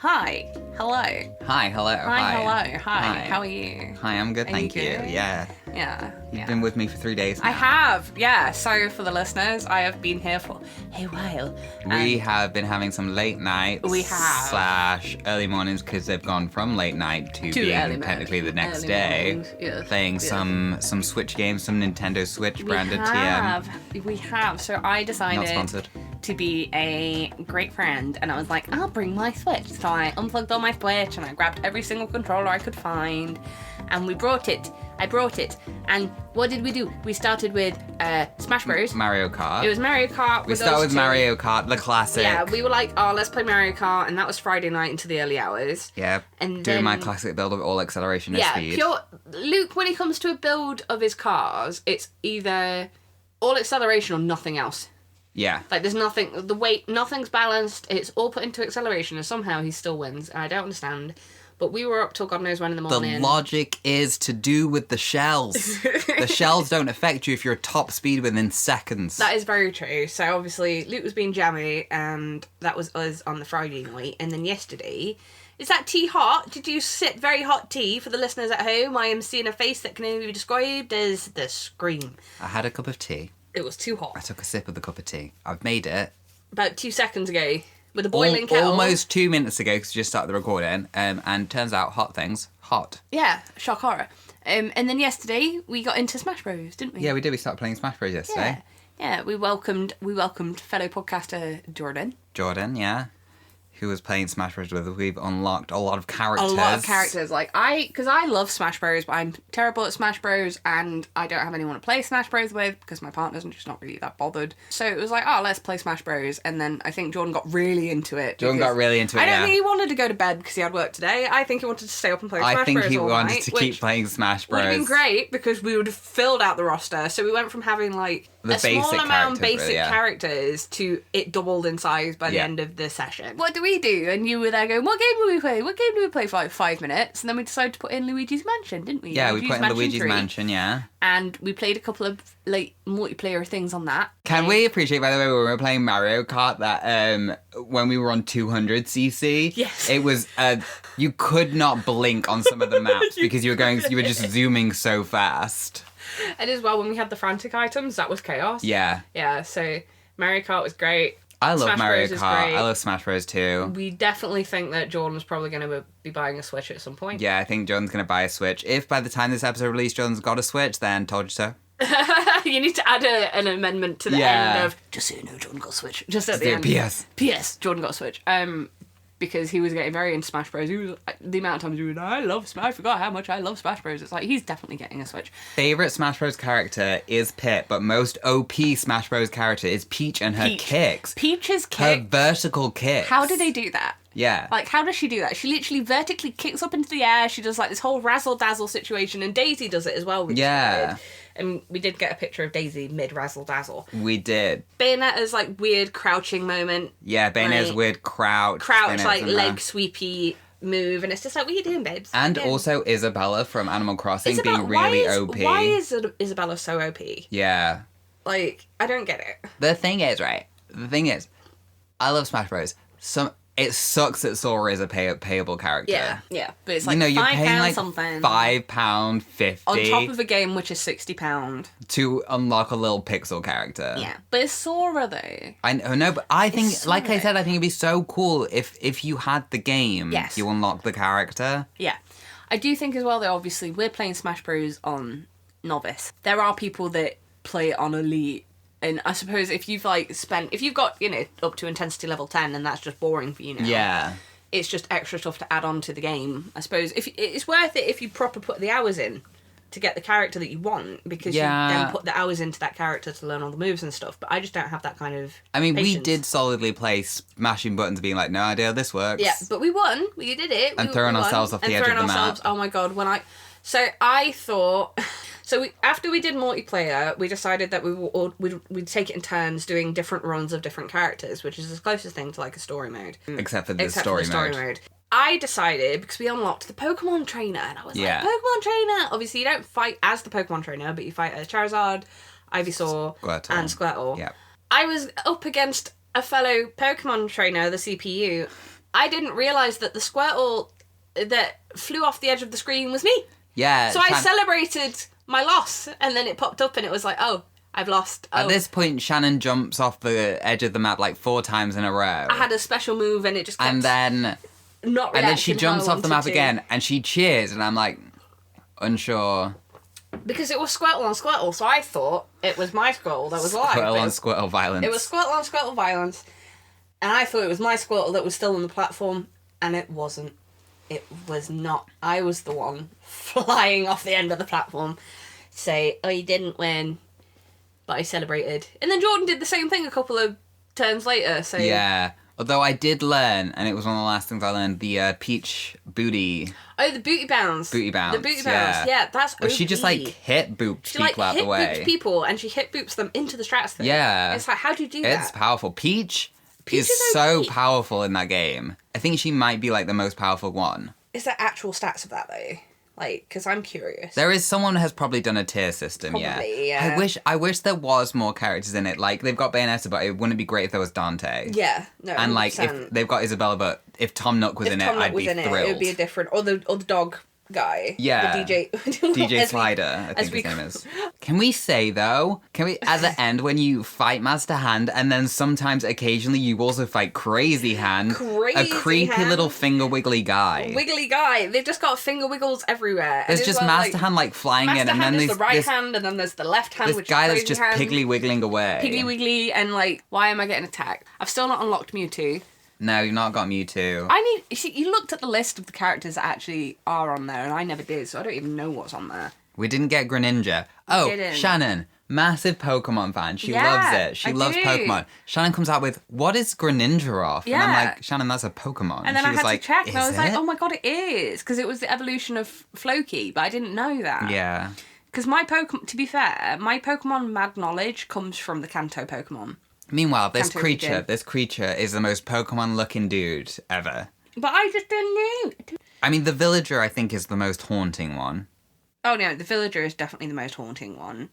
Hi. Hello. Hi, hello. Hi. Hello. Hi. How are you? Hi, I'm good, thank you. good? Yeah. Yeah. You've been with me for 3 days now. I have. Yeah. So for the listeners, I have been here for a while. We have been having some late nights. We have. / early mornings because they've gone from late night to being early technically the next early day. mornings, yes, Playing yes. some Switch games, some Nintendo Switch branded We have. So I TM. decided Not sponsored. to be a great friend, and I was like, I'll bring my Switch. So I unplugged all my Switch and I grabbed every single controller I could find, and we brought it. I brought it, and what did we do? We started with Smash Bros. Mario Kart. It was Mario Kart. We started with Mario Kart, the classic. Yeah, we were like, oh, let's play Mario Kart, and that was Friday night into the early hours. Yeah. And doing then, my classic build of all acceleration and speed. Luke, when it comes to a build of his cars, it's either all acceleration or nothing else. Yeah. Like, there's nothing, nothing's balanced, it's all put into acceleration, and somehow he still wins, and I don't understand. But we were up till God knows when in the morning. The logic is to do with the shells. The shells don't affect you if you're top speed within seconds. That is very true. So obviously Luke was being jammy, and that was us on the Friday night. And then yesterday, is that tea hot? Did you sip very hot tea? For the listeners at home, I am seeing a face that can only be described as the scream. I had a cup of tea. It was too hot. I took a sip of the cup of tea. I've made it. About 2 seconds ago. With a boiling kettle. Almost 2 minutes ago, because we just started the recording. And turns out hot things, hot. Yeah, shock horror. And then yesterday we got into Smash Bros, didn't we? Yeah, we did. We started playing Smash Bros yesterday. Yeah. We welcomed fellow podcaster Jordan, yeah. Who was playing Smash Bros with us. We've unlocked a lot of characters. Like, because I love Smash Bros, but I'm terrible at Smash Bros, and I don't have anyone to play Smash Bros with because my partner's just not really that bothered. So it was like, oh, let's play Smash Bros, and then I think Jordan got really into it. I don't think he wanted to go to bed because he had work today. I think he wanted to stay up and play Smash Bros. I think he wanted night, to keep playing Smash Bros. Would have been great because we would have filled out the roster. So we went from having like the a small amount of basic yeah. characters to it doubled in size by the end of the session. What do we do? And you were there going, what game do we play? What game do we play for like 5 minutes? And then we decided to put in Luigi's Mansion, didn't we? Yeah, we put in Luigi's Mansion, yeah. And we played a couple of like multiplayer things on that. Can we appreciate, by the way, when we were playing Mario Kart, that when we were on 200cc, yes, it was you could not blink on some of the maps because you were just zooming so fast. And as well, when we had the frantic items, that was chaos. Yeah. Yeah. So Mario Kart was great. I love Mario Kart. I love Smash Bros too. We definitely think that Jordan's probably going to be buying a Switch at some point. Yeah, I think Jordan's going to buy a Switch. If by the time this episode released, Jordan's got a Switch, then told you so. You need to add an amendment to the end of, just so you know, Jordan got a Switch. Just at the end. P.S. Jordan got a Switch. Because he was getting very into Smash Bros. He was, the amount of times he was, I love Smash, I forgot how much I love Smash Bros. It's like, he's definitely getting a Switch. Favourite Smash Bros. Character is Pit, but most OP Smash Bros. Character is Peach and her kicks. Peach's kicks. Her vertical kicks. How do they do that? Yeah. Like, how does she do that? She literally vertically kicks up into the air. She does, like, this whole razzle-dazzle situation, and Daisy does it as well. Which yeah. And we did get a picture of Daisy mid-razzle-dazzle. We did. Bayonetta's, like, weird crouching moment. Yeah, Bayonetta's weird crouch. Crouch, like, leg sweepy move, and it's just like, what are you doing, babes? And also Isabella from Animal Crossing being really OP. Why is Isabella so OP? Yeah. Like, I don't get it. The thing is, I love Smash Bros. It sucks that Sora is a payable character. Yeah. But it's like, you're paying like something. £5.50 on top of a game which is £60 to unlock a little pixel character. Yeah, but it's Sora though. I know, but I think, like I said, I think it'd be so cool if you had the game. Yes. You unlock the character. Yeah. I do think as well that obviously we're playing Smash Bros on Novice. There are people that play it on Elite. And I suppose if you've got, up to intensity level 10 and that's just boring for you now. Yeah. It's just extra stuff to add on to the game. I suppose if it's worth it if you proper put the hours in to get the character that you want, because you then put the hours into that character to learn all the moves and stuff. But I just don't have that kind of patience. We did solidly play smashing buttons being like, no idea how this works. Yeah, but we won. We did it. And throwing ourselves off the edge of the map. Oh my god, So I thought... So after we did multiplayer, we decided that we'd take it in turns doing different runs of different characters, which is the closest thing to like a story mode. Except for the story mode. I decided, because we unlocked the Pokemon trainer, and I was like, Pokemon trainer! Obviously, you don't fight as the Pokemon trainer, but you fight as Charizard, Ivysaur, and Squirtle. Yeah. I was up against a fellow Pokemon trainer, the CPU, I didn't realise that the Squirtle that flew off the edge of the screen was me. Yeah. So I celebrated my loss, and then it popped up and it was like, oh, I've lost. Oh. At this point, Shannon jumps off the edge of the map like 4 times in a row. I had a special move and it just kept and then she jumps off the map again and she cheers and I'm like, unsure. Because it was Squirtle on Squirtle, so I thought it was my Squirtle that was alive. Squirtle on Squirtle violence. It was Squirtle on Squirtle violence. And I thought it was my Squirtle that was still on the platform, and it wasn't. It was not. I was the one flying off the end of the platform to say, oh, you didn't win. But I celebrated. And then Jordan did the same thing a couple of turns later, so... Yeah. Although I did learn, and it was one of the last things I learned, the Peach booty. Oh, the booty bounce. Booty bounce, The booty bounce, yeah, that's OP. But she just, like, hit boops people out the way. She, like, hit boops people, and she hit boops them into the stratosphere. Yeah. It's like, how do you do that? It's powerful. Peach is so powerful in that game. I think she might be, like, the most powerful one. Is there actual stats of that, though? Like, because I'm curious. There is, someone has probably done a tier system, yeah. I wish there was more characters in it. Like, they've got Bayonetta, but it wouldn't be great if there was Dante. Yeah, no, 100%. And, like, if they've got Isabella, but if Tom Nook was in it, I'd be thrilled. It would be a different... Or the dog guy. Yeah. The DJ... DJ Slider, I think his name is. Can we say, though, at the end, when you fight Master Hand, and then sometimes, occasionally, you also fight Crazy Hand, a creepy little finger wiggly guy. Wiggly guy. They've just got finger wiggles everywhere. There's just Master Hand, like, flying in, and then there's the right hand, and then there's the left hand, this guy that's just piggly wiggling away. Piggly wiggly, and, like, why am I getting attacked? I've still not unlocked Mewtwo. No, you've not got Mewtwo. You see, you looked at the list of the characters that actually are on there, and I never did, so I don't even know what's on there. We didn't get Greninja. Oh, Shannon, massive Pokemon fan. She loves it. She loves Pokemon. Shannon comes out with, what is Greninja off? Yeah. And I'm like, Shannon, that's a Pokemon. And then I had to check, and I was like, oh my god, it is. Because it was the evolution of Floki, but I didn't know that. Yeah. Because to be fair, my Pokemon mad knowledge comes from the Kanto Pokemon. Meanwhile, this creature is the most Pokemon-looking dude ever. But I just didn't know. I mean, the villager, I think, is the most haunting one. Oh, no, the villager is definitely the most haunting one.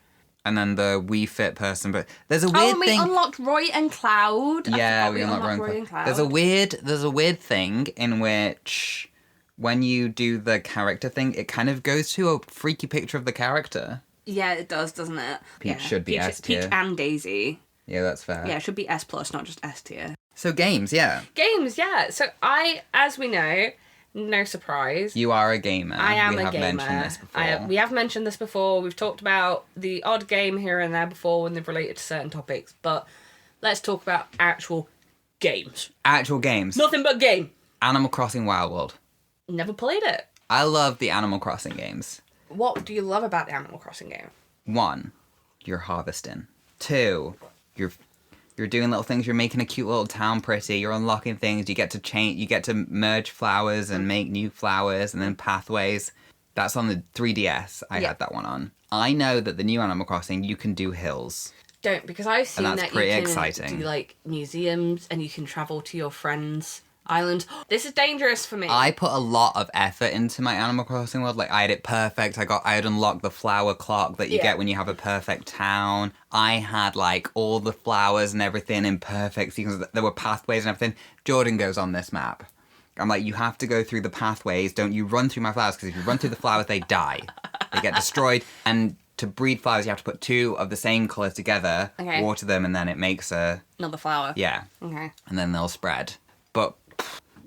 And then the Wii Fit person, but there's a weird thing... we unlocked Roy and Cloud. Yeah, we unlocked Roy and Cloud. There's a weird thing in which, when you do the character thing, it kind of goes to a freaky picture of the character. Yeah, it does, doesn't it? Peach should be S tier. Peach and Daisy. Yeah, that's fair. Yeah, it should be S+, not just S tier. So games, yeah. Games, yeah. So as we know, no surprise. You are a gamer. I am a gamer. We have mentioned this before. We have mentioned this before. We've talked about the odd game here and there before when they've related to certain topics. But let's talk about actual games. Actual games. Nothing but game. Animal Crossing Wild World. Never played it. I love the Animal Crossing games. What do you love about the Animal Crossing game? 1, you're harvesting. 2, you're doing little things. You're making a cute little town pretty. You're unlocking things. You get to merge flowers and make new flowers and then pathways. That's on the 3DS. I had that one on. I know that the new Animal Crossing, you can do hills. Don't, because I've seen that pretty you can exciting. do like museums and you can travel to your friends' island. This is dangerous for me. I put a lot of effort into my Animal Crossing world. Like, I had it perfect. I had unlocked the flower clock that you get when you have a perfect town. I had, like, all the flowers and everything in perfect sequence. There were pathways and everything. Jordan goes on this map. I'm like, you have to go through the pathways. Don't you run through my flowers, because if you run through the flowers, they die. They get destroyed. And to breed flowers, you have to put 2 of the same colour together, water them, and then it makes another flower. Yeah. Okay. And then they'll spread. But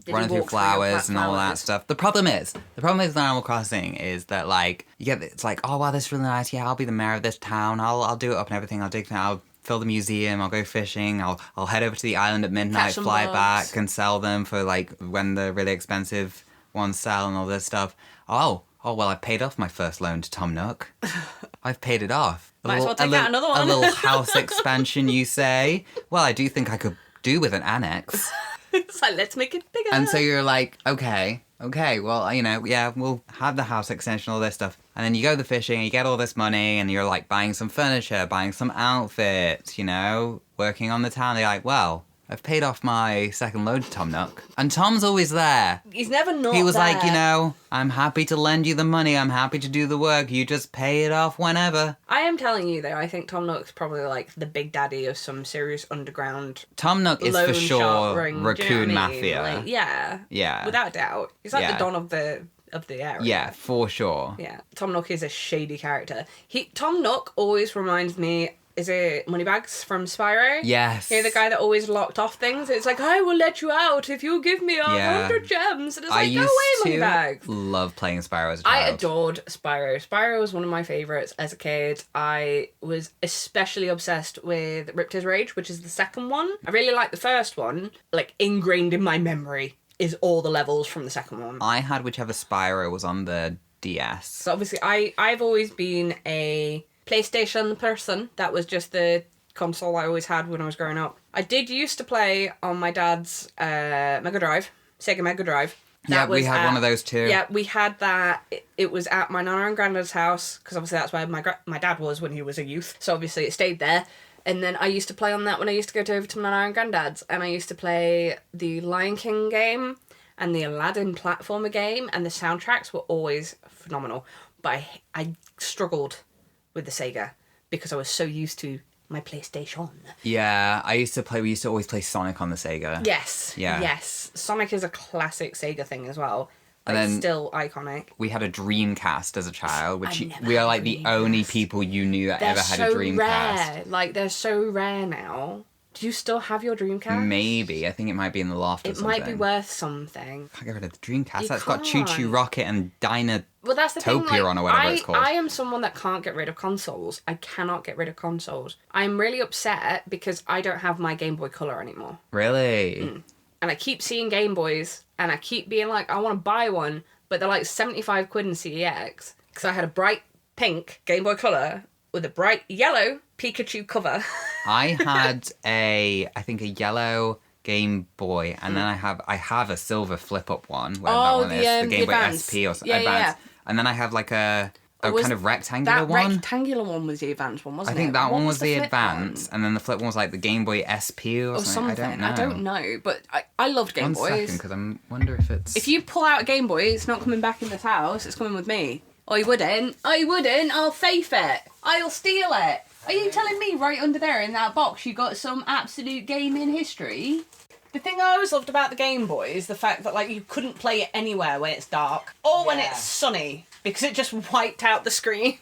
running through flowers and all that stuff. The problem is with Animal Crossing is that, like, it's like, oh wow, this is really nice. Yeah, I'll be the mayor of this town. I'll do it up and everything. I'll fill the museum. I'll go fishing. I'll head over to the island at midnight, fly back, and sell them for, like, when the really expensive ones sell and all this stuff. Oh well, I paid off my first loan to Tom Nook. I've paid it off. Might as well take out another one. A little house expansion, you say? Well, I do think I could do with an annex. It's like, let's make it bigger. And so you're like, okay, well, yeah, we'll have the house extension, all this stuff. And then you go to the fishing, you get all this money, and you're, like, buying some furniture, buying some outfits, working on the town. You're like, well, I've paid off my second loan to Tom Nook. And Tom's always there. He's never not He was there. like, I'm happy to lend you the money. I'm happy to do the work. You just pay it off whenever. I am telling you, though, I think Tom Nook's probably, like, the big daddy of some serious underground Tom Nook is for sure ring. Raccoon you know what I mean? Mafia. Like, yeah. Yeah. Without doubt. He's like the Don of the area. Yeah, for sure. Yeah. Tom Nook is a shady character. Tom Nook always reminds me... Is it Moneybags from Spyro? Yes. You're the guy that always locked off things. It's like, I will let you out if you give me 100 gems. And it's like, go away, Moneybags. I love playing Spyro as a child. I adored Spyro. Spyro was one of my favourites as a kid. I was especially obsessed with Riptor's Rage, which is the second one. I really liked the first one. Like, ingrained in my memory is all the levels from the second one. I had whichever Spyro was on the DS. So obviously, I've always been a PlayStation person. That was just the console I always had when I was growing up. I did used to play on my dad's Mega Drive, Sega Mega Drive. We had one of those too. Yeah, we had that. It was at my nana and granddad's house, because obviously that's where my dad was when he was a youth. So obviously it stayed there. And then I used to play on that when I used to go over to my nana and granddad's. And I used to play the Lion King game and the Aladdin platformer game. And the soundtracks were always phenomenal. But I struggled with the Sega because I was so used to my PlayStation. Yeah, we used to always play Sonic on the Sega. Yes. Yeah. Yes. Sonic is a classic Sega thing as well. And then still iconic. We had a Dreamcast as a child, which we are like the only people you knew that ever had a Dreamcast. Rare. Like, they're so rare now. Do you still have your Dreamcast? Maybe. I think it might be in the loft or something. It might be worth something. Can't get rid of the Dreamcast. That's got Choo Choo Rocket and Dynatopia Well, that's the thing, like, on or whatever it's called. I am someone that can't get rid of consoles. I cannot get rid of consoles. I'm really upset because I don't have my Game Boy Color anymore. Really? And I keep seeing Game Boys, and I keep being like, I want to buy one, but they're like 75 quid in CEX. Because I had a bright pink Game Boy Color with a bright yellow Pikachu cover. I had I think a yellow Game Boy, and then I have a silver flip-up one, whatever that one is, the Game Boy SP or something. Yeah. And then I have like a kind of rectangular one. That rectangular one was the advanced one, wasn't it? I think that one was the advanced, and then the flip one was like the Game Boy SP or something. I don't know. But I loved Game Boys. 1 second, because I wonder if it's... If you pull out a Game Boy, it's not coming back in this house, it's coming with me. I wouldn't. I'll faith it. I'll steal it. Are you telling me right under there in that box you got some absolute gaming history? The thing I always loved about the Game Boy is the fact that, like, you couldn't play it anywhere when it's dark or when it's sunny, because it just wiped out the screen.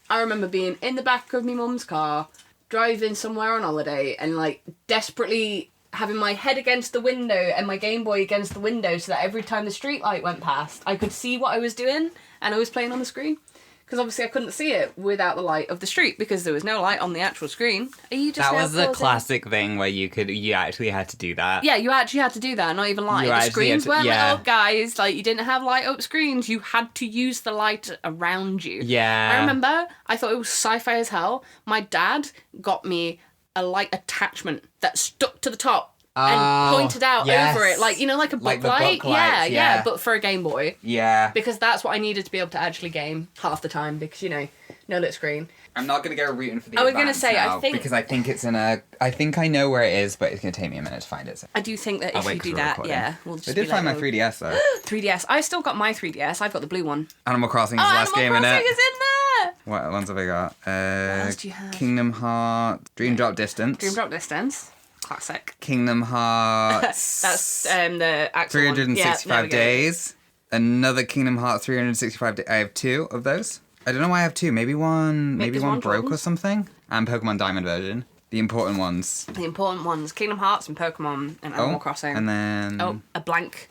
I remember being in the back of my mum's car, driving somewhere on holiday, and, like, desperately having my head against the window and my Game Boy against the window so that every time the street light went past, I could see what I was doing, and I was playing on the screen. Because obviously I couldn't see it without the light of the street, because there was no light on the actual screen. Are you just That was the classic thing where you actually had to do that. Yeah, you actually had to do that, not even light. The screens weren't lit up, guys. Like, you didn't have light up screens. You had to use the light around you. Yeah. I remember, I thought it was sci-fi as hell. My dad got me a light attachment that stuck to the top. And pointed out over it, like, you know, like a book light. Yeah, but for a Game Boy. Yeah. Because that's what I needed to be able to actually game half the time, because, you know, no lit screen. I'm not going to go rooting for the I was going to say, now, I think... because I think it's in a... I think I know where it is, but it's going to take me a minute to find it. So. I do think that if you do that, we'll just I did find my 3DS, though. 3DS. I still got my 3DS. I've got the blue one. Animal Crossing is the last game in it. Animal Crossing is in there! What ones have I got? What else do you have? Kingdom Hearts, Dream Drop Distance. Dream Drop Distance. Classic. Kingdom Hearts. That's the actual 365 days. Another Kingdom Hearts 365 days. I have 2 of those. I don't know why I have 2. Maybe one broke or something. And Pokemon Diamond version. The important ones. Kingdom Hearts and Pokemon and Animal Crossing. And then... a blank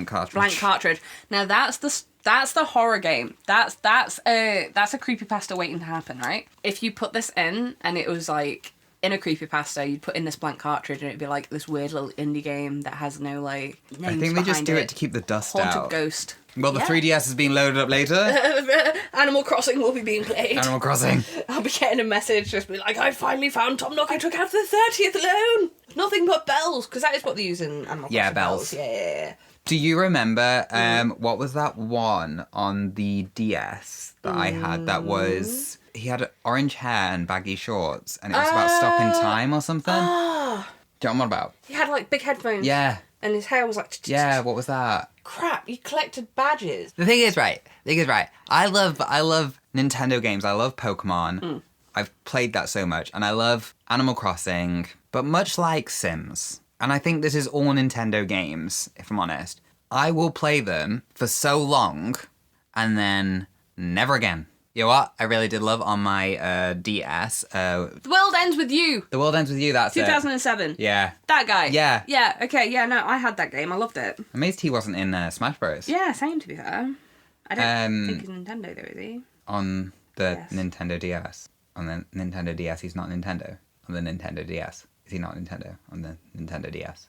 cartridge. Now that's the horror game. That's a creepypasta waiting to happen, right? If you put this in and it was like... in a creepypasta, you'd put in this blank cartridge and it'd be like this weird little indie game that has no, like, names I think they just do it to keep the dust out. Haunted Ghost. Well, the 3DS is being loaded up later. Animal Crossing will be being played. Animal Crossing. I'll be getting a message just be like, I finally found Tom Nook. I took out the 30th loan. Nothing but bells, because that is what they use in Animal Crossing. Yeah, bells. Yeah. Do you remember, what was that one on the DS that I had that was... He had orange hair and baggy shorts, and it was about stopping time or something. Do you know what I'm on about? He had, like, big headphones. Yeah. And his hair was like... Yeah, what was that? Crap, he collected badges. The thing is, right. I love Nintendo games. I love Pokemon. I've played that so much. And I love Animal Crossing. But much like Sims, and I think this is all Nintendo games, if I'm honest, I will play them for so long and then never again. You know what? I really did love on my DS. The World Ends With You. The World Ends With You, that's 2007. it. Yeah. That guy. Yeah. Yeah, okay, yeah, no, I had that game. I loved it. Amazed he wasn't in Smash Bros. Yeah, same to be fair. I don't think he's Nintendo though, is he? On the Nintendo DS. On the Nintendo DS, he's not Nintendo. On the Nintendo DS, is he not Nintendo? On the Nintendo DS.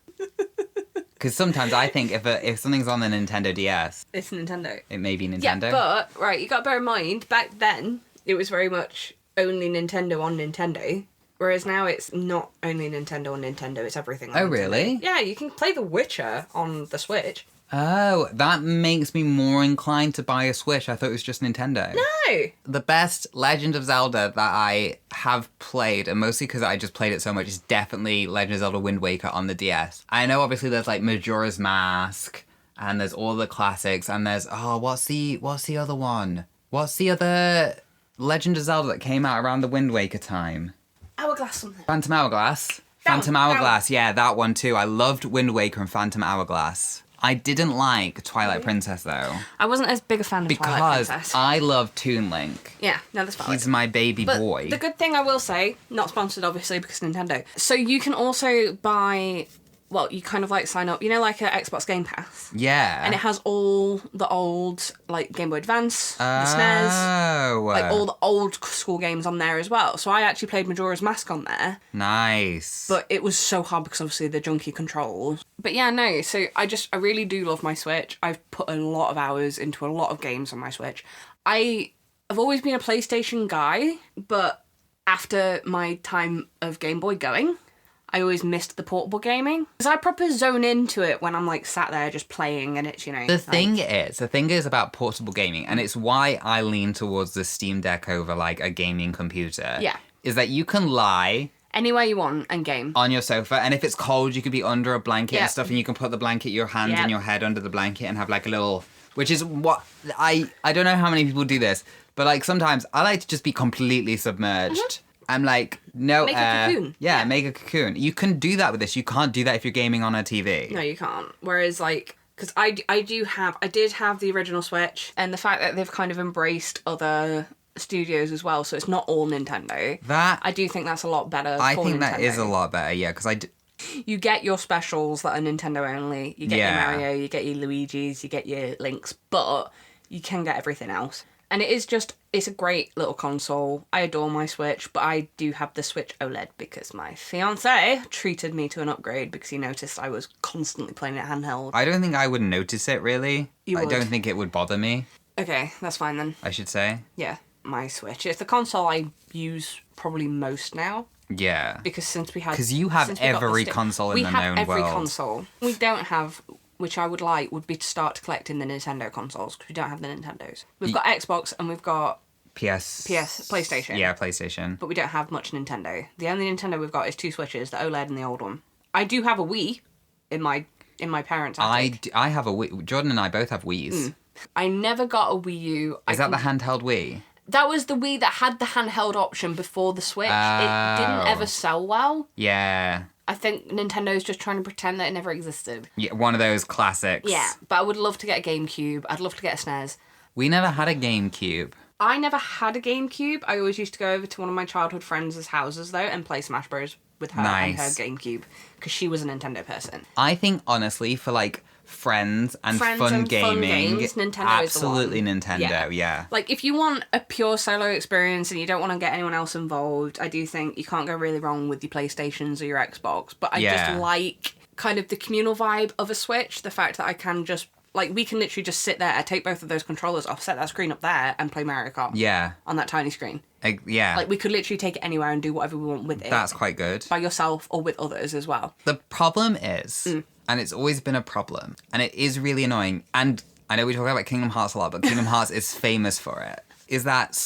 Because sometimes I think if something's on the Nintendo DS... It's Nintendo. It may be Nintendo. Yeah, but, right, you got to bear in mind, back then, it was very much only Nintendo on Nintendo. Whereas now it's not only Nintendo on Nintendo, it's everything on Nintendo. Really? Yeah, you can play The Witcher on the Switch. Oh, that makes me more inclined to buy a Switch. I thought it was just Nintendo. No! The best Legend of Zelda that I have played, and mostly because I just played it so much, is definitely Legend of Zelda Wind Waker on the DS. I know obviously there's like Majora's Mask, and there's all the classics, and there's, what's the other one? What's the other Legend of Zelda that came out around the Wind Waker time? Hourglass something. Phantom Hourglass. Phantom Hourglass, yeah, that one too. I loved Wind Waker and Phantom Hourglass. I didn't like Twilight Princess, though. I wasn't as big a fan of Twilight Princess. Because I love Toon Link. Yeah, no, that's valid. He's my baby boy. The good thing I will say, not sponsored obviously because Nintendo, so you can also buy, well, you kind of like sign up, you know, like an Xbox Game Pass. Yeah. And it has all the old, like, Game Boy Advance, the SNES, like all the old school games on there as well. So I actually played Majora's Mask on there. Nice. But it was so hard because obviously the junky controls. But yeah, no, so I really do love my Switch. I've put a lot of hours into a lot of games on my Switch. I've always been a PlayStation guy, but after my time of Game Boy going, I always missed the portable gaming. Because I proper zone into it when I'm like sat there just playing and it's, you know. The thing is about portable gaming, and it's why I lean towards the Steam Deck over like a gaming computer. Yeah. Is that you can lie anywhere you want and game. On your sofa, and if it's cold, you could be under a blanket and stuff, and you can put the blanket, your hands and your head under the blanket and have like a little... Which is what... I don't know how many people do this, but like sometimes I like to just be completely submerged. Mm-hmm. I'm like, no make a cocoon. Yeah, make a cocoon. You can do that with this. You can't do that if you're gaming on a TV. No, you can't. Whereas, like, because I did have the original Switch, and the fact that they've kind of embraced other studios as well, so it's not all Nintendo. I do think that's a lot better. I think that is a lot better, yeah, because you get your specials that are Nintendo only. You get your Mario, you get your Luigi's, you get your Links, but you can get everything else. And it's a great little console. I adore my Switch, but I do have the Switch OLED because my fiancé treated me to an upgrade because he noticed I was constantly playing it handheld. I don't think I would notice it, really. You would. I don't think it would bother me. Okay, that's fine then. I should say. Yeah, my Switch. It's the console I use probably most now. Yeah. Because since we had... Because you have every console in the known world. We have every console. We don't have... Which I would like would be to start collecting the Nintendo consoles because we don't have the Nintendos. We've got Xbox and we've got PlayStation. Yeah, PlayStation. But we don't have much Nintendo. The only Nintendo we've got is two Switches, the OLED and the old one. I do have a Wii in my parents' attic. I have a Wii. Jordan and I both have Wiis. I never got a Wii U. Is that the handheld Wii? That was the Wii that had the handheld option before the Switch. It didn't ever sell well. Yeah. I think Nintendo's just trying to pretend that it never existed. Yeah, one of those classics. Yeah, but I would love to get a GameCube. I'd love to get a SNES. We never had a GameCube. I never had a GameCube. I always used to go over to one of my childhood friends' houses, though, and play Smash Bros. With her and her GameCube, because she was a Nintendo person. I think, honestly, for, like, friends and fun gaming, Nintendo absolutely is the one. Nintendo, yeah. Like, if you want a pure solo experience and you don't want to get anyone else involved, I do think you can't go really wrong with your PlayStations or your Xbox. But I just like kind of the communal vibe of a Switch, the fact that I can just... Like, we can literally just sit there, take both of those controllers off, set that screen up there, and play Mario Kart. Yeah. On that tiny screen. Yeah. Like, we could literally take it anywhere and do whatever we want with it. That's quite good. By yourself or with others as well. The problem is, and it's always been a problem, and it is really annoying, and I know we talk about Kingdom Hearts a lot, but Kingdom Hearts is famous for it, is that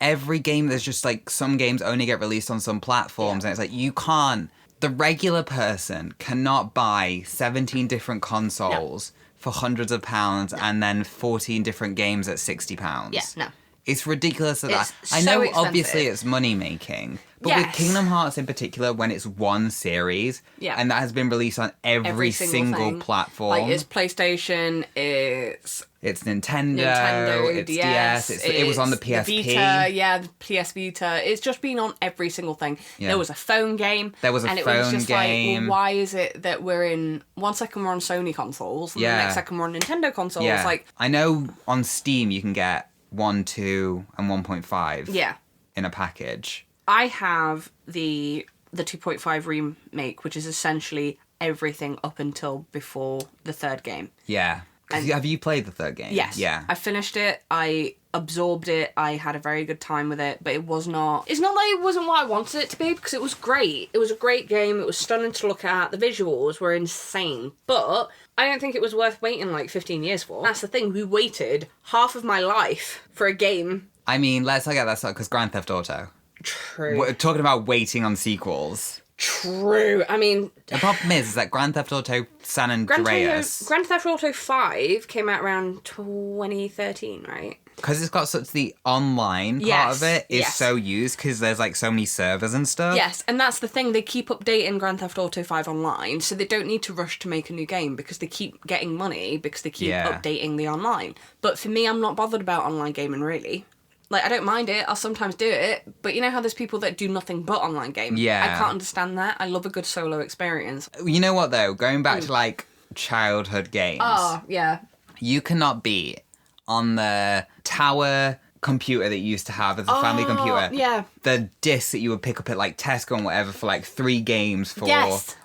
every game, there's just, like, some games only get released on some platforms, and it's like, you can't... The regular person cannot buy 17 different consoles for hundreds of pounds and then 14 different games at £60. Yeah, no. It's ridiculous at that. It's I know, so expensive. obviously, it's money making, but with Kingdom Hearts in particular, when it's one series, and that has been released on every single platform, like it's PlayStation, it's Nintendo, it's DS, it was on the PSP, the Vita, the PS Vita. It's just been on every single thing. Yeah. There was a phone game, and it was just like, well, why is it that we're in one second we're on Sony consoles, and the next second we're on Nintendo consoles? Yeah. Like, I know on Steam you can get 1, 2, and 1.5 in a package. I have the 2.5 remake, which is essentially everything up until before the third game. Yeah. Have you played the third game? Yes. Yeah. I finished it. I absorbed it. I had a very good time with it, but it was not... It's not like it wasn't what I wanted it to be, because it was great. It was a great game. It was stunning to look at. The visuals were insane, but I don't think it was worth waiting like 15 years for. That's the thing. We waited half of my life for a game. I mean, let's not get that started, because Grand Theft Auto. True. We're talking about waiting on sequels. True. I mean... The problem is that Grand Theft Auto San Andreas... Grand Theft Auto 5 came out around 2013, right? Because it's got such the online part of it is so used, because there's like so many servers and stuff. Yes, and that's the thing. They keep updating Grand Theft Auto 5 online, so they don't need to rush to make a new game, because they keep getting money, because they keep updating the online. But for me, I'm not bothered about online gaming, really. Like, I don't mind it. I'll sometimes do it. But you know how there's people that do nothing but online games? Yeah. I can't understand that. I love a good solo experience. You know what, though? Going back to, like, childhood games. Oh, yeah. You cannot beat on the tower computer that you used to have as a family computer. Yeah. The disc that you would pick up at, like, Tesco and whatever for, like, 3 games for...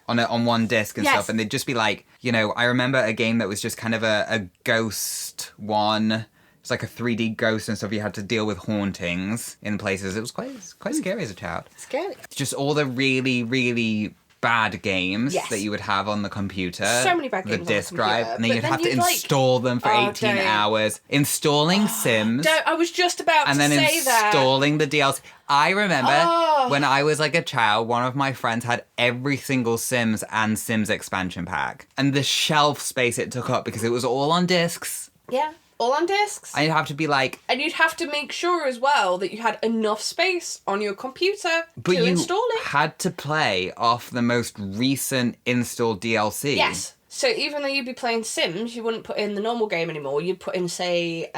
On one disc and stuff. And they'd just be like, you know, I remember a game that was just kind of a ghost one... It's like a 3D ghost and stuff. You had to deal with hauntings in places. It was quite scary as a child. Scary. Just all the really, really bad games that you would have on the computer. So many bad games the disc drive. And then you'd have to like... install them for 18 hours. Installing Sims. I was just about to say that. And then installing the DLC. I remember when I was like a child, one of my friends had every single Sims and Sims expansion pack. And the shelf space it took up, because it was all on discs. Yeah. All on discs. And you'd have to be like... And you'd have to make sure as well that you had enough space on your computer to install it. But you had to play off the most recent installed DLC. Yes. So even though you'd be playing Sims, you wouldn't put in the normal game anymore. You'd put in, say...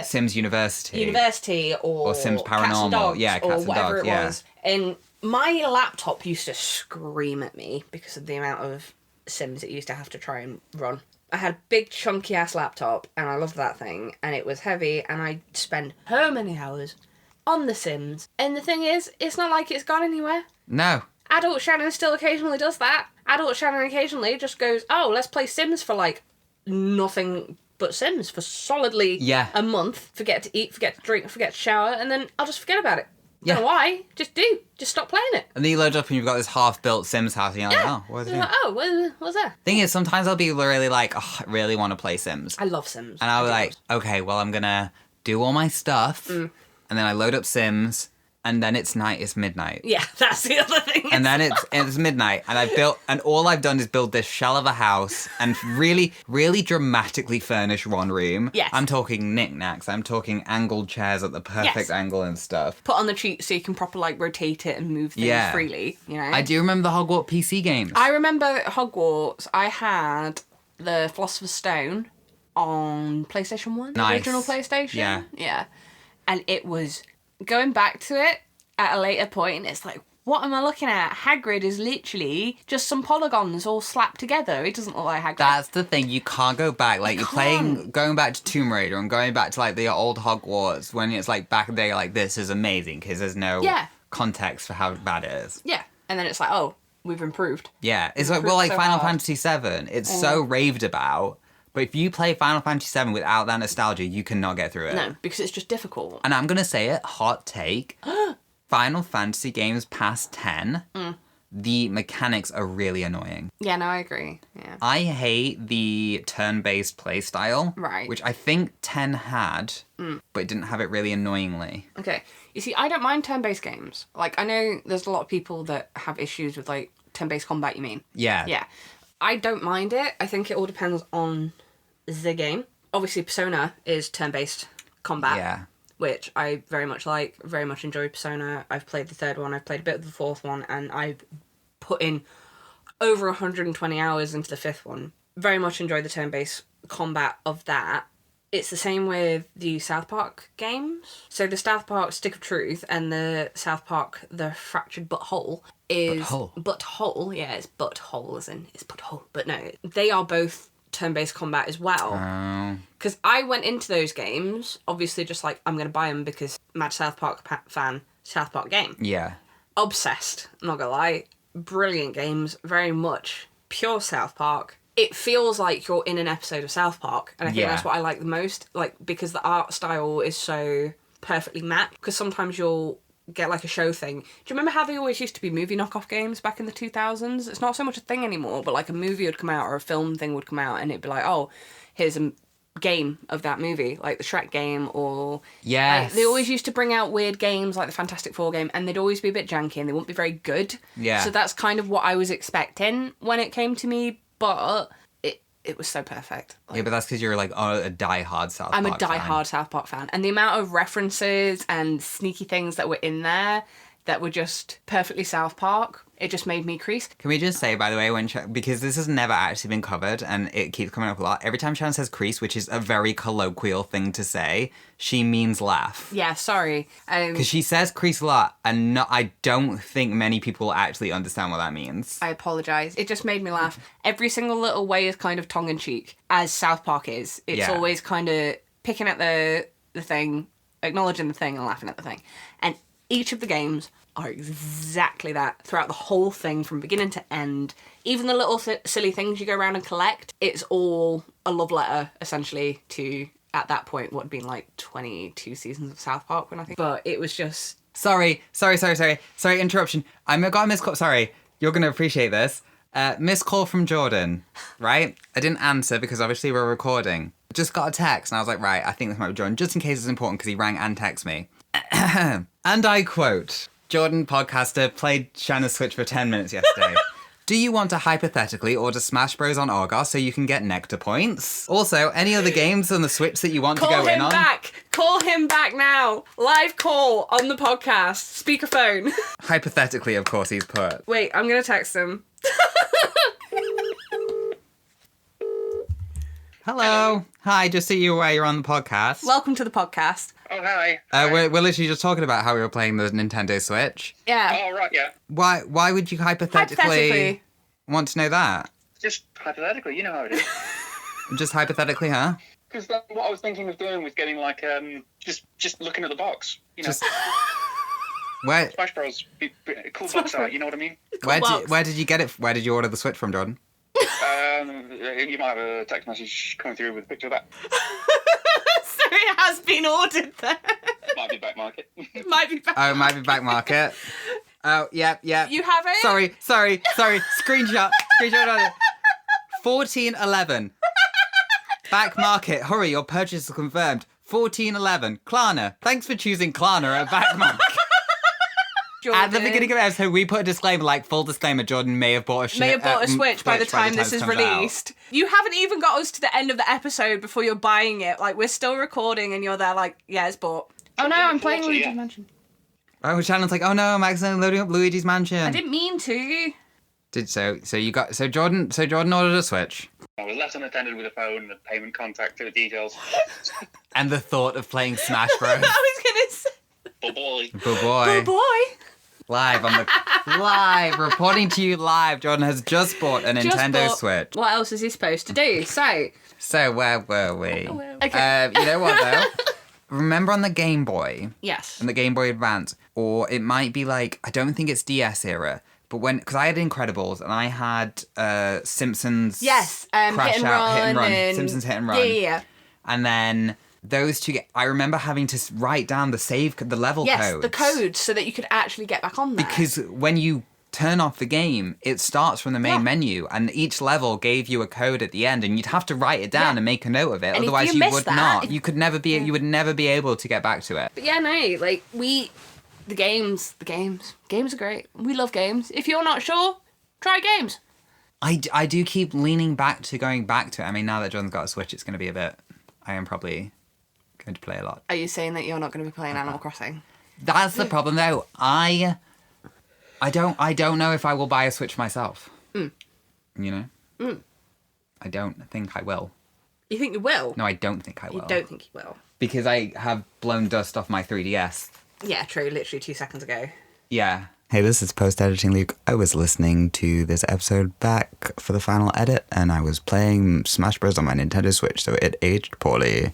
Sims University. Or Sims Paranormal. Cats and Dogs, Cats or and whatever Dogs, it was. And my laptop used to scream at me because of the amount of Sims it used to have to try and run. I had a big chunky ass laptop and I loved that thing, and it was heavy, and I spent so many hours on The Sims. And the thing is, it's not like it's gone anywhere. No. Adult Shannon still occasionally does that. Adult Shannon occasionally just goes, oh, let's play Sims for like nothing but Sims for solidly a month. Forget to eat, forget to drink, forget to shower, and then I'll just forget about it. Yeah. Don't know why. Just stop playing it. And then you load up and you've got this half-built Sims house and you're like, oh, what's that? Like, oh, what's that? Thing is, sometimes I'll be really like, oh, I really want to play Sims. I love Sims. And I'll be like, okay, well, I'm going to do all my stuff. And then I load up Sims. And then it's midnight. Yeah, that's the other thing. And then it's midnight, and all I've done is build this shell of a house and really, really dramatically furnish one room. Yes. I'm talking knickknacks. I'm talking angled chairs at the perfect angle and stuff. Put on the cheat so you can proper rotate it and move things freely. You know. I do remember the Hogwarts PC games. I remember Hogwarts. I had the Philosopher's Stone on PlayStation 1, the original PlayStation. Yeah. And it was... Going back to it at a later point, it's like, what am I looking at? Hagrid is literally just some polygons all slapped together. It doesn't look like Hagrid. That's the thing. You can't go back. Like, going back to Tomb Raider and going back to, the old Hogwarts when it's, back in the day, this is amazing because there's no context for how bad it is. Yeah. And then it's like, oh, we've improved. Yeah. It's Final Fantasy VII. It's so raved about. But if you play Final Fantasy VII without that nostalgia, you cannot get through it. No, because it's just difficult. And I'm going to say it, hot take. Final Fantasy games past 10, the mechanics are really annoying. Yeah, no, I agree. Yeah. I hate the turn-based playstyle. Right. Which I think 10 had, but it didn't have it really annoyingly. Okay. You see, I don't mind turn-based games. I know there's a lot of people that have issues with, turn-based combat, you mean? Yeah. Yeah. I don't mind it. I think it all depends on the game. Obviously, Persona is turn-based combat. Yeah. Which I very much like, very much enjoy Persona. I've played the third one, I've played a bit of the fourth one, and I've put in over 120 hours into the fifth one. Very much enjoy the turn-based combat of that. It's the same with the South Park games. So the South Park Stick of Truth and the South Park The Fractured Butthole is... Butthole, yeah, it's butthole as in, it's butthole. But no, they are both turn-based combat as well. Because I went into those games, obviously just like, I'm going to buy them because mad South Park fan, South Park game. Yeah. Obsessed, I'm not going to lie. Brilliant games, very much pure South Park. It feels like you're in an episode of South Park, and I think that's what I like the most, like, because the art style is so perfectly mapped, because sometimes you'll get like a show thing. Do you remember how they always used to be movie knockoff games back in the 2000s? It's not so much a thing anymore, but like a movie would come out or a film thing would come out and it'd be like, oh, here's a game of that movie, like the Shrek game, or... Yes. Like, they always used to bring out weird games like the Fantastic Four game, and they'd always be a bit janky and they wouldn't be very good. Yeah. So that's kind of what I was expecting when it came to me, but it was so perfect. Like, yeah, but that's because you're like a die-hard South Park I'm a fan. die-hard South Park fan. And the amount of references and sneaky things that were in there that were just perfectly South Park, it just made me crease. Can we just say, by the way, because this has never actually been covered and it keeps coming up a lot, every time Shannon says crease, which is a very colloquial thing to say, she means laugh. Yeah, sorry. Because she says crease a lot, and I don't think many people actually understand what that means. I apologise. It just made me laugh. Every single little way is kind of tongue-in-cheek, as South Park is. It's always kind of picking at the thing, acknowledging the thing and laughing at the thing. And each of the games are exactly that throughout the whole thing from beginning to end. Even the little silly things you go around and collect, it's all a love letter, essentially, to, at that point, what had been like 22 seasons of South Park when I think. But it was just... Sorry, interruption. I got a missed call. Sorry, you're going to appreciate this. Missed call from Jordan, right? I didn't answer because obviously we're recording. Just got a text and I was like, right, I think this might be Jordan, just in case it's important because he rang and texted me. And I quote, Jordan, podcaster, played Shanna's Switch for 10 minutes yesterday. Do you want to hypothetically order Smash Bros on Argos so you can get Nectar points? Also, any other games on the Switch that you want to go in on? Call him back now. Live call on the podcast. Speakerphone. Hypothetically, of course, he's put. Wait, I'm going to text him. Hello. Hi, just so you're aware, you're on the podcast. Welcome to the podcast. Oh, hi. We're literally just talking about how we were playing the Nintendo Switch. Yeah. Oh, right, yeah. Why would you hypothetically want to know that? Just hypothetically, you know how it is. Just hypothetically, huh? Because what I was thinking of doing was getting, like, just looking at the box, you know. Where? Smash Bros. Cool box art, you know what I mean? Where did you get it? Where did you order the Switch from, Jordan? You might have a text message coming through with a picture of that. So it has been ordered there. Might be back market. Might be back. Oh, it might be back market. Oh, yeah. You have it? Sorry. Screenshot on it. 1411. Back market. Hurry, your purchase is confirmed. 1411. Klarna. Thanks for choosing Klarna at back market. Jordan. At the beginning of the episode, we put a disclaimer, like, full disclaimer, Jordan may have bought a Switch by the time this is released. Out. You haven't even got us to the end of the episode before you're buying it. Like, we're still recording and you're there like, yeah, it's bought. Oh no, I'm playing Luigi's Mansion. Oh, Shannon's like, oh no, I'm accidentally loading up Luigi's Mansion. I didn't mean to. So Jordan ordered a Switch. I was left unattended with a phone, the payment contact, the details. And the thought of playing Smash Bros. I was gonna say. Oh boy. Live, reporting to you live. Jordan has just bought a Nintendo Switch. What else is he supposed to do? So where were we? Okay. You know what though? Remember on the Game Boy? Yes. On the Game Boy Advance, or it might be like, I don't think it's DS era, but because I had Incredibles and I had Simpsons. Yes. Hit and Run. Simpsons Hit and Run. Yeah. And then those two, I remember having to write down the level codes. Yes, the codes, so that you could actually get back on there. Because when you turn off the game, it starts from the main menu, and each level gave you a code at the end, and you'd have to write it down and make a note of it. And otherwise, you would not. You could never be. You would never be able to get back to it. But yeah, no, like games are great. We love games. If you're not sure, Try games. I do keep leaning back to going back to it. I mean, now that John's got a Switch, it's going to be a bit... I am probably going to play a lot. Are you saying that you're not going to be playing Animal Crossing? That's the problem, though. I don't know if I will buy a Switch myself. You know? I don't think I will. You think you will? No, I don't think I will. You don't think you will? Because I have blown dust off my 3DS. Yeah, true. Literally 2 seconds ago. Yeah. Hey, this is post-editing Luke. I was listening to this episode back for the final edit, and I was playing Smash Bros. On my Nintendo Switch, so it aged poorly.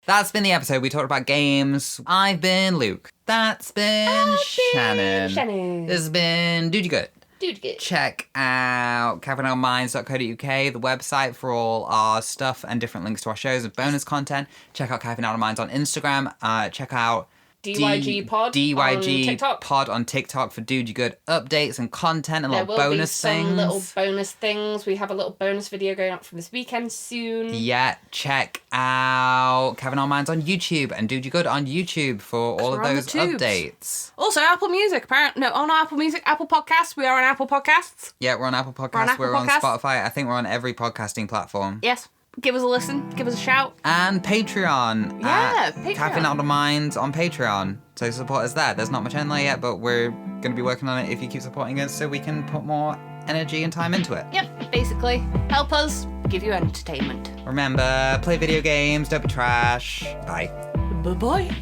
That's been the episode. We talked about games. I've been Luke. That's been Shannon. This has been Dude You Good. Dude Good. Check out caffeineoutofminds.co.uk, the website for all our stuff and different links to our shows and bonus content. Check out Caffeine Out of Minds on Instagram. Check out DYG Pod on TikTok. Pod on TikTok for Dude You Good updates and content and there little bonus will be things. some little bonus things. We have a little bonus video going up from this weekend soon. Yeah, check out Kevin on Minds on YouTube and Dude You Good on YouTube for all of those updates. Also, Apple Music. On Apple Music, Apple Podcasts. We are on Apple Podcasts. Yeah, we're on Apple Podcasts. We're on Spotify. I think we're on every podcasting platform. Yes. Give us a listen. Give us a shout. And Patreon. Yeah, Patreon. Caffeine Out of Minds on Patreon. So support us there. There's not much in there yet, but we're going to be working on it if you keep supporting us so we can put more energy and time into it. Yep, basically. Help us give you entertainment. Remember, play video games, don't be trash. Bye. Bye-bye.